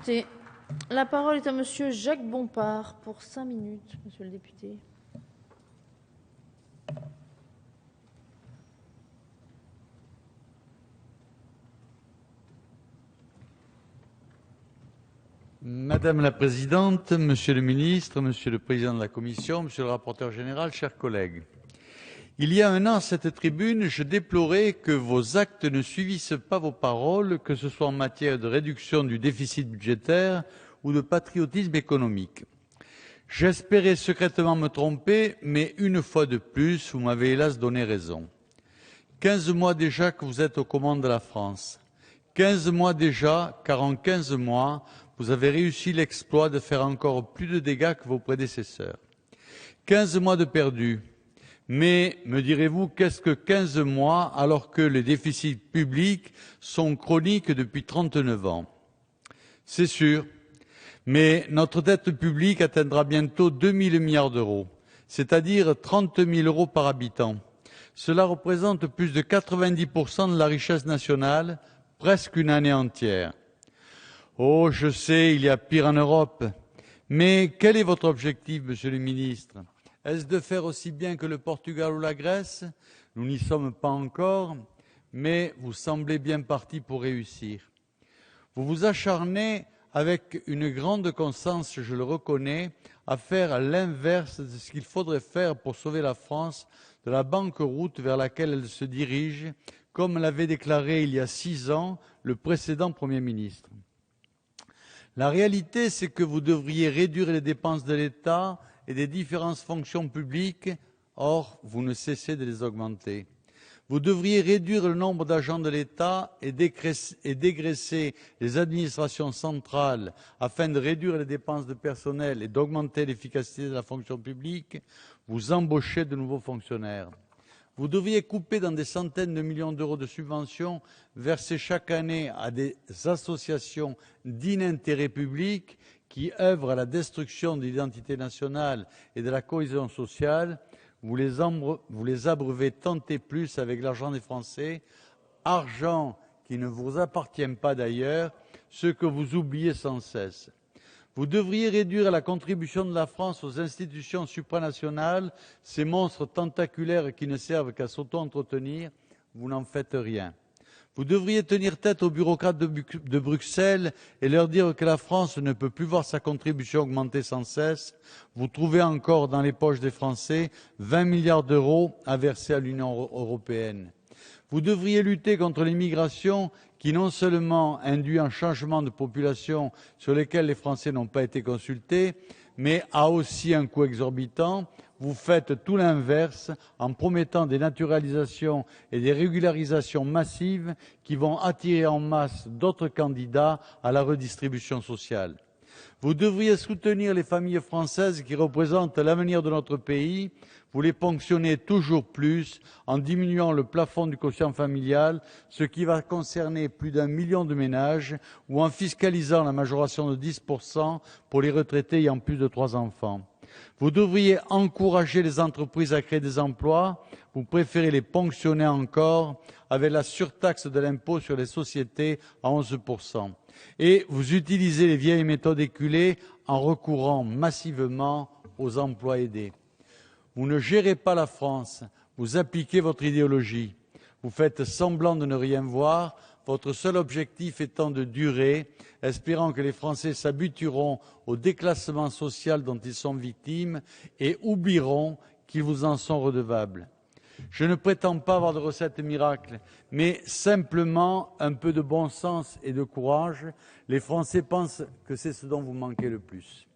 député. La parole est à Monsieur Jacques Bompard pour 5 minutes, Monsieur le député. Madame la Présidente, Monsieur le Ministre, Monsieur le Président de la Commission, Monsieur le rapporteur général, chers collègues. Il y a un an, à cette tribune, je déplorais que vos actes ne suivissent pas vos paroles, que ce soit en matière de réduction du déficit budgétaire ou de patriotisme économique. J'espérais secrètement me tromper, mais une fois de plus, vous m'avez hélas donné raison. 15 mois déjà que vous êtes aux commandes de la France. 15 mois déjà, car en 15 mois, vous avez réussi l'exploit de faire encore plus de dégâts que vos prédécesseurs. 15 mois de perdus. Mais, me direz-vous, qu'est-ce que 15 mois alors que les déficits publics sont chroniques depuis 39 ans? C'est sûr. Mais notre dette publique atteindra bientôt 2 000 milliards d'euros, c'est-à-dire 30 000 euros par habitant. Cela représente plus de 90% de la richesse nationale, presque une année entière. Oh, je sais, il y a pire en Europe. Mais quel est votre objectif, Monsieur le Ministre? Est-ce de faire aussi bien que le Portugal ou la Grèce? Nous n'y sommes pas encore, mais vous semblez bien parti pour réussir. Vous vous acharnez avec une grande constance, je le reconnais, à faire l'inverse de ce qu'il faudrait faire pour sauver la France de la banqueroute vers laquelle elle se dirige, comme l'avait déclaré il y a 6 ans le précédent Premier ministre. La réalité, c'est que vous devriez réduire les dépenses de l'État et des différentes fonctions publiques, or vous ne cessez de les augmenter. Vous devriez réduire le nombre d'agents de l'État et dégraisser les administrations centrales afin de réduire les dépenses de personnel et d'augmenter l'efficacité de la fonction publique. Vous embauchez de nouveaux fonctionnaires. Vous devriez couper dans des centaines de millions d'euros de subventions versées chaque année à des associations d'inintérêt public qui œuvrent à la destruction de l'identité nationale et de la cohésion sociale. Vous les abreuvez tant et plus avec l'argent des Français, argent qui ne vous appartient pas d'ailleurs, ce que vous oubliez sans cesse. Vous devriez réduire la contribution de la France aux institutions supranationales, ces monstres tentaculaires qui ne servent qu'à s'auto-entretenir. Vous n'en faites rien. Vous devriez tenir tête aux bureaucrates de Bruxelles et leur dire que la France ne peut plus voir sa contribution augmenter sans cesse. Vous trouvez encore dans les poches des Français 20 milliards d'euros à verser à l'Union européenne. Vous devriez lutter contre l'immigration qui non seulement induit un changement de population sur lequel les Français n'ont pas été consultés, mais a aussi un coût exorbitant. Vous faites tout l'inverse en promettant des naturalisations et des régularisations massives qui vont attirer en masse d'autres candidats à la redistribution sociale. Vous devriez soutenir les familles françaises qui représentent l'avenir de notre pays. Vous les ponctionnez toujours plus en diminuant le plafond du quotient familial, ce qui va concerner plus d'1 million de ménages, ou en fiscalisant la majoration de 10% pour les retraités ayant plus de 3 enfants. Vous devriez encourager les entreprises à créer des emplois. Vous préférez les ponctionner encore avec la surtaxe de l'impôt sur les sociétés à 11%. Et vous utilisez les vieilles méthodes éculées en recourant massivement aux emplois aidés. Vous ne gérez pas la France, vous appliquez votre idéologie. Vous faites semblant de ne rien voir, votre seul objectif étant de durer, espérant que les Français s'habitueront au déclassement social dont ils sont victimes et oublieront qu'ils vous en sont redevables. Je ne prétends pas avoir de recette miracle, mais simplement un peu de bon sens et de courage. Les Français pensent que c'est ce dont vous manquez le plus.